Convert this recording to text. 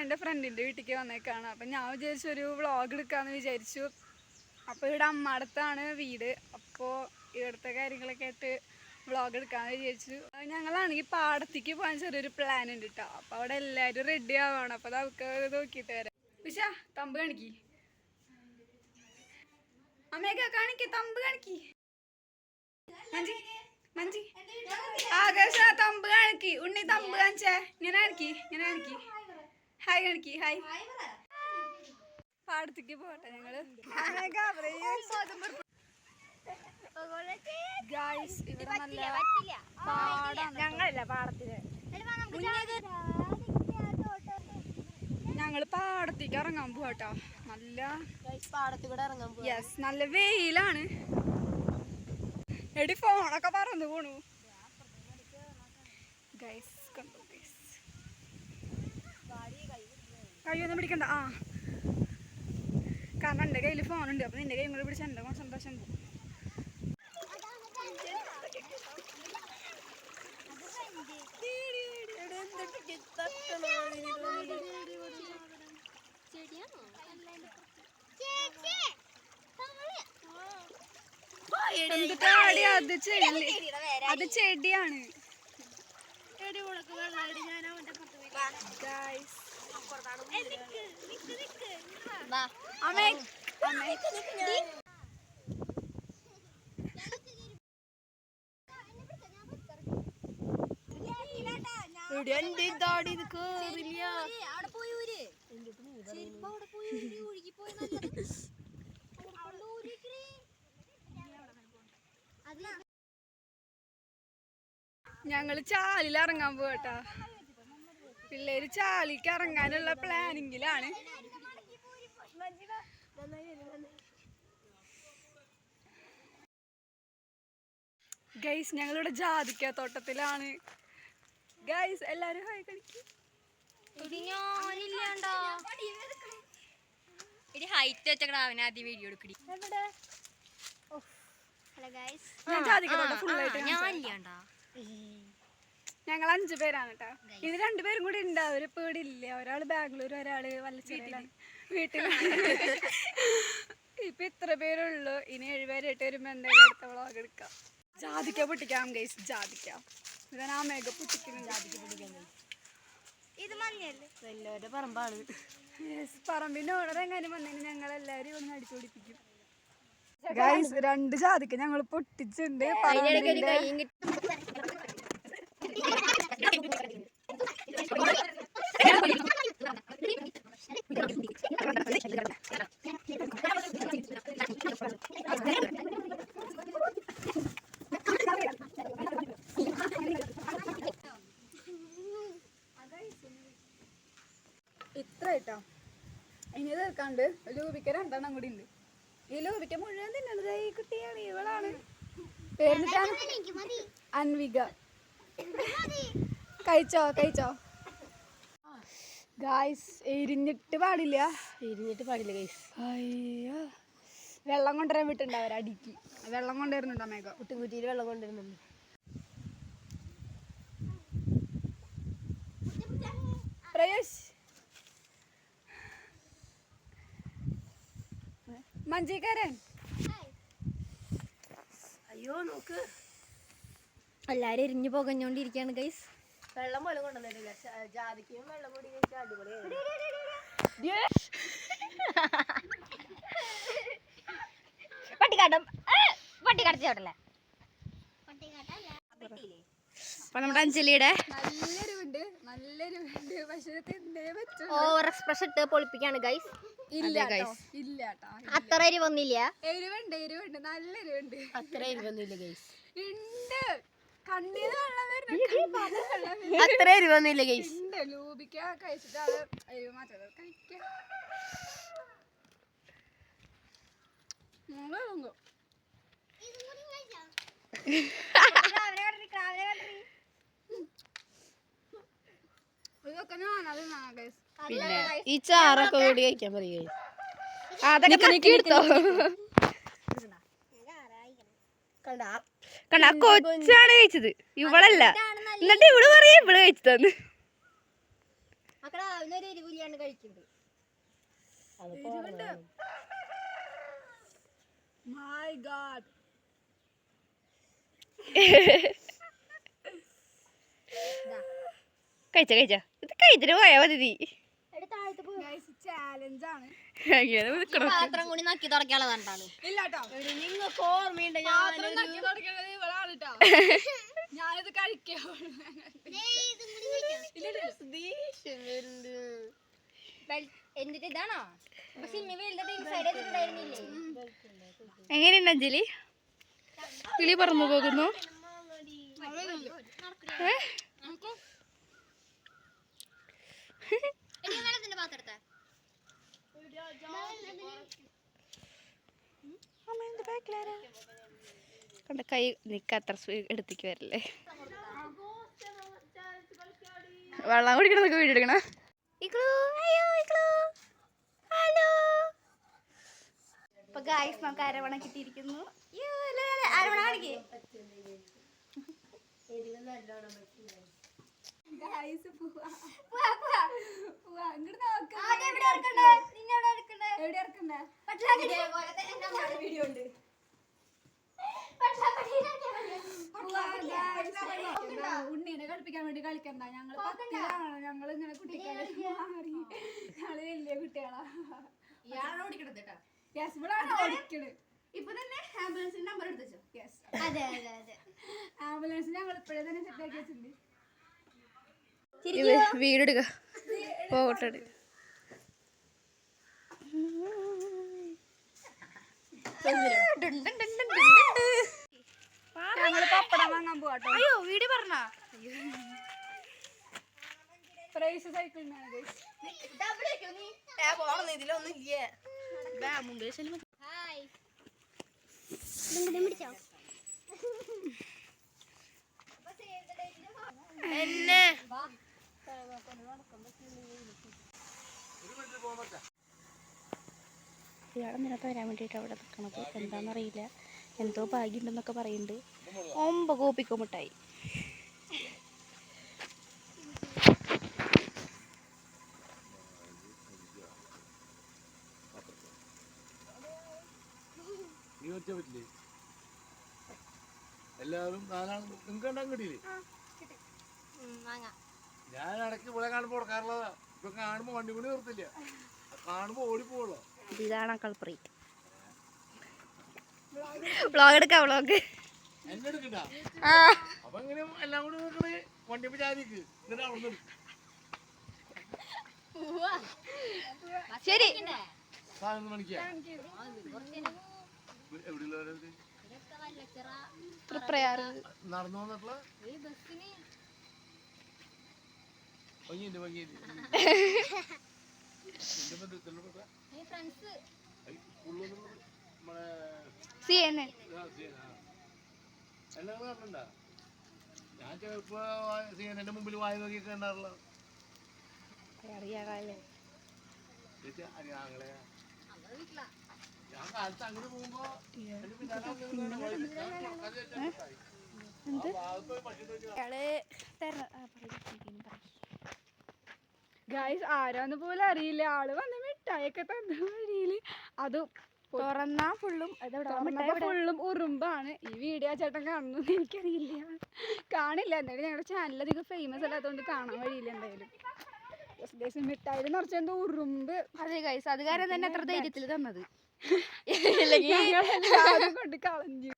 എൻ്റെ ഫ്രണ്ടിൻ്റെ വീട്ടിലേക്ക് വന്നേക്കാണ്. അപ്പം ഞാൻ വിചാരിച്ചു ഒരു വ്ളോഗ് എടുക്കാമെന്ന് വിചാരിച്ചു. അപ്പോൾ ഇവിടെ അമ്മടത്താണ് വീട്. അപ്പോൾ ഇവിടുത്തെ കാര്യങ്ങളൊക്കെ ആയിട്ട് വ്ളോഗ് എടുക്കാമെന്ന് വിചാരിച്ചു. ഞങ്ങളാണെങ്കിൽ പാടത്തേക്ക് പോകാൻ ചെറിയൊരു പ്ലാൻ ഉണ്ട് കേട്ടോ. അപ്പോൾ അവിടെ എല്ലാവരും റെഡി ആവുകയാണ്. അപ്പോൾ നമുക്ക് നോക്കിയിട്ട് വരാം. പക്ഷേ തമ്പ് കാണിക്കി, അമ്മയൊക്കെ കാണിക്ക്, തമ്പ് കാണിക്കി, മഞ്ചി മഞ്ചി ആകാശ തമ്പ് കാണിക്കി, ഉണ്ണി തമ്പ് കാണിച്ചേ, ഇങ്ങനെ കാണിക്കി, ഇങ്ങനെ കാണിക്കി, ഹായ് കാണിക്കി, ഹായ്. പാടത്തേക്ക് പോട്ടെ ഞങ്ങള്. ഗായ്സ് ഇവിടെ നല്ല പാടാണ്. ഞങ്ങളല്ല പാടത്തില്, ഞങ്ങള് പാടത്തേക്ക് ഇറങ്ങാൻ പോവാട്ടോ. നല്ല പാടത്തിലൂടെ ഇറങ്ങാൻ പോവാ. യെസ്, നല്ല വെയിലാണ്. എടി ഫോണൊക്കെ പറന്നു പോണു. ഗൈസ് കണ്ടു, ഗൈസ് കയ്യൊന്നും പിടിക്കണ്ട. ആ കാരണം എൻ്റെ കയ്യിൽ ഫോണുണ്ട്. അപ്പൊ നിന്റെ കൈ കൂടെ പിടിച്ച എൻ്റെ സന്തോഷം പോകും. അത് ചെടിയാണ്. ഞങ്ങള് ചാലിൽ ഇറങ്ങാൻ പോകട്ടാ. പിള്ളേര് ചാലിക്ക് ഇറങ്ങാനുള്ള പ്ലാനിങ്ങിലാണ്. ഗൈസ് ഞങ്ങളിവിടെ ജാതിക്ക തോട്ടത്തിലാണ്. ഗൈസ് എല്ലാരും ഹായ് കളിക്കും. ഞങ്ങൾ 5 പേരാണ് കേട്ടോ. ഇത് 2 പേരും കൂടി ഉണ്ട്. അവര് പേടില്ല. ഒരാള് ബാംഗ്ലൂർ, ഒരാള് വല്ലച്ചിറയിലാണ് വീട്ടിലാണ്. ഇപ്പൊ ഇത്ര പേരുള്ളൂ. ഇനി 7 പേരായിട്ട് വരുമ്പോ എന്തായാലും അടുത്ത വ്ളോഗ് എടുക്കാം. ജാതിക്ക പൊട്ടിക്കാം ഗൈസ്. ജാതിക്ക ഇതാണ് ആ മേഘ പൊട്ടിക്കുന്നത്. ജാതിക്ക പൊട്ടിക്കാൻ ഇത് മഞ്ഞല്ലേ, എല്ലാവരുടെ പറമ്പാണ്. പറമ്പിന്റെ ഓണർ എങ്ങാനും വന്നതിന് ഞങ്ങളെല്ലാരും ഒന്ന് അടിച്ചു പിടിപ്പിക്കും. ഗൈസ് 2 ജാതിക്ക ഞങ്ങൾ പൊട്ടിച്ചിട്ടുണ്ട്. ഇത്ര കേട്ടോ. ഇനി തീർക്കാണ്ട് ലൂബിക്ക 2 കൂടി ഉണ്ട്. ഈ ലൂബിക്ക മുഴുവൻ തിന്നുന്നത് ഈ കുട്ടിയാണ്. ഇവളാണ് പേരിട്ടാണ് അൻവിക. കഴിച്ചോ കഴിച്ചോ ഗായ്സ്. എരിഞ്ഞിട്ട് പാടില്ല, എരിഞ്ഞിട്ട് പാടില്ല ഗൈസ്. അയ്യോ, വെള്ളം കൊണ്ടുവരാൻ വിട്ടുണ്ടോ അവർ അടിക്ക്. വെള്ളം കൊണ്ടുവരുന്നുണ്ടോ മേഘ? കുട്ടിക്കുറ്റിയിൽ വെള്ളം കൊണ്ടുവരുന്നുണ്ട്. പ്രയേഷ് മഞ്ചിക്കാരൻ. അയ്യോ നോക്ക്, എല്ലാരും എരിഞ്ഞു പുകഞ്ഞോണ്ടിരിക്കാണ് ഗൈസ്. വെള്ളം പോലെ കൊണ്ടുവന്നിട്ടില്ല. ജാതിക്കയും വെള്ളം കൂടി കഴിച്ചാൽ അടിപൊളിയായി. അപ്പൊ നമ്മുടെ അഞ്ജലിയുടെ നല്ലൊരുണ്ട്, നല്ലൊരുണ്ട്. പക്ഷെ ഓവർ എക്സ്പ്രഷൻ ഇട്ട് പൊളിപ്പിക്കാണ് ഗൈസ്. ഇല്ല ഗൈസ്, ഇല്ല അത്ര എരിവൊന്നുമില്ല. എരിവുണ്ട്, എരിവുണ്ട്, നല്ല എരിവുണ്ട്. അത്ര എരിവൊന്നുമില്ല ഗൈസ്. ഉണ്ട്, കണ്ണീര് വെള്ളം വരുന്നു. അത്ര എരിവൊന്നുമില്ല ഗൈസ്. ഉണ്ട്, ലൂബിക്ക കഴിച്ചിട്ട് അത് എരിവ് മാറ്റാതെ കഴിക്കാം. ഇതൊക്കെ പിന്നെ ഈ ചാറൊക്കെ കൂടി കഴിക്കാൻ പറയും. അതൊക്കെ എടുത്തോ. കണ്ട കൊച്ചാണ് കഴിച്ചത്, ഇവളല്ല. എന്നിട്ട് ഇവള് പറയും ഇവള് കഴിച്ചതെന്ന്. മക്കളെ അവനൊരു എരിവില്ലാണ്ട് കഴിക്കുന്നത്. My God. കഴിച്ച ഇത് കഴിച്ചിട്ട് പോയാ മതി നീ. ചാലഞ്ച് ആണ്. പാത്രം കൂടി നക്കി തുടക്കാനുള്ളതാണ്. ഇല്ലാട്ടോ നിങ്ങൾക്ക് ഓർമ്മയുണ്ട് ഞാനിത് കഴിക്കോ എന്നിട്ട് ഇതാണോ സൈഡായിട്ടുണ്ടായിരുന്നില്ലേ? എങ്ങനെയുണ്ട് അഞ്ജലി? കിളി പറന്നു പോകുന്നു. കണ്ട കൈ നിക്കത്ര എടുത്തേക്ക് വരല്ലേ. വെള്ളം കുടിക്കണതൊക്കെ വീഡിയോ എടുക്കണ. ഹലോ. ഇപ്പൊ ഗായ്സ് നമുക്ക് അരവണ കിട്ടിയിരിക്കുന്നു. അരവണ കാണിക്കേ. ഉണ്ണീനെ കളിപ്പിക്കാൻ വേണ്ടി കളിക്കണ്ട. ഞങ്ങള് പത്തിലാണ്. ഞങ്ങള് ഇങ്ങനെ കുട്ടികളെ മാറി. ഞങ്ങള് വലിയ കുട്ടികളാ. ഇപ്പൊ തന്നെ ആംബുലൻസിന്റെ നമ്പർ എടുത്തു. ആംബുലൻസ് ഞങ്ങൾ ഇപ്പോഴേ തന്നെ സെറ്റ് ആക്കി വെച്ചിട്ടുണ്ട്. വീടെടുക്ക പോകട്ടെ. ഞങ്ങള് പപ്പടം വാങ്ങാൻ പോവാട്ടോ. അയ്യോ വീഡിയോ പറഞ്ഞ പ്രൈസ് സൈക്കിളിനാണ്. എന്നെ ഇയാളെ നിരത്ത് വരാൻ വേണ്ടിയിട്ട് അവിടെ നിൽക്കണത് എന്താണെന്നറിയില്ല. എന്തോ ഭാഗ്യമുണ്ടെന്നൊക്കെ പറയുന്നുണ്ട്. 9 കോപ്പിക്കോ മിഠായി. എല്ലാവരും നിങ്ങൾക്ക് ഉണ്ടാകാൻ കിട്ടിയില്ലേ? ഞാൻ ഇടയ്ക്ക് ഇവിടെ കാണുമ്പോൾ കൊടുക്കാറുള്ളതാ. ഇപ്പൊ കാണുമ്പോ വണ്ടി കൊണ്ട് നിർത്തില്ല, കാണുമ്പോ ഓടിപ്പോളോ. ഇതാണ് കളപ്രി. വ്ളോഗ് എടുക്കാം. വ്ളോഗ് എന്നെ എടുക്കണ്ട. അപ്പൊ ഇങ്ങനെ എല്ലാം കൂടി നോക്കണേ. വണ്ടി ജാതിക്ക് എന്നിട്ട് അവിടെ നിന്ന് ശരി. 11 മണിക്കാ എവിടെയുള്ളവരത് നടന്നു വന്നപ്പോള് ഭംഗിയുണ്ട് ഭംഗിയുണ്ട്. എല്ലാം കണ്ടണ്ട. ഞാൻ ചിലപ്പോ എന്റെ മുമ്പിൽ വായി നോക്കിയൊക്കെ ഉണ്ടാറില്ല. ഞാൻ കാലത്ത് അങ്ങോട്ട് പോകുമ്പോ ഗൈസ് ആരാന്ന് പോലും അറിയില്ല. ആള് വന്ന് മിഠായിയൊക്കെ തന്ന വഴിയില് അത് തുറന്നാ ഫുള്ളും ഫുള്ളും ഉറുമ്പാണ്. ഈ വീഡിയോ ചേട്ടൻ കാണുന്നു എനിക്കറിയില്ല, കാണില്ല. എന്തായാലും ഞങ്ങളുടെ ചാനൽ അധികം ഫേമസ് അല്ലാത്തതുകൊണ്ട് കാണാൻ വഴിയില്ല. എന്തായാലും മിഠായി നിറച്ച എന്തോ ഉറുമ്പ്. അതെ ഗൈസ്, അത് കാരണം തന്നെ അത്ര ധൈര്യത്തിൽ തന്നത്. കൊണ്ട് കളഞ്ഞു.